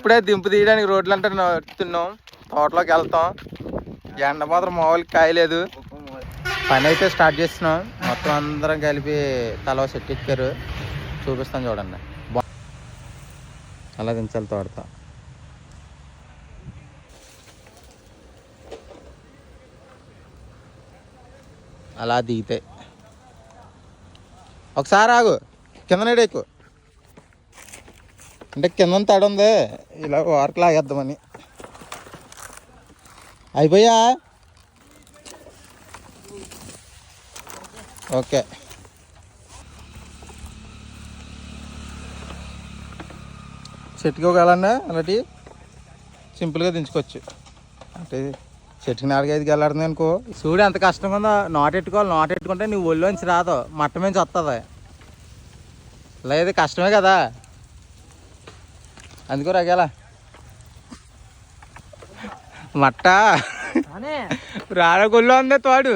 ఇప్పుడే దింపు తీయడానికి రోడ్లు అంటే నడుస్తున్నాం. తోటలోకి వెళ్తాం. ఎండ మాత్రం మామూలు కాయలేదు. పని అయితే స్టార్ట్ చేస్తున్నాం. మొత్తం అందరం కలిపి తల సెట్ ఎక్కారు. చూపిస్తాను చూడండి. అలా దించాలి తోడతా. అలా దిగితే ఒకసారి ఆగు. కింద నీడ ఎక్కువ అంటే కింద తడి ఉంది. ఇలా వారికి లాగేద్దామని. అయిపోయా? ఓకే. చెట్టుకి ఒకవేళన్నా అలాంటి సింపుల్గా దించుకోవచ్చు. అంటే చెట్టుకి 4-5 గెలాడుతుంది అనుకో. చూడు ఎంత కష్టంగా ఉందో. నాటెట్టుకోవాలి. నాటెట్టుకుంటే నువ్వు ఒళ్ళోంచి రాదు, మట్ట నుంచి వస్తుంది. లేదు కష్టమే కదా, అందుకో రగేలా మట్ట రాడగొల్లో ఉంది తోడు.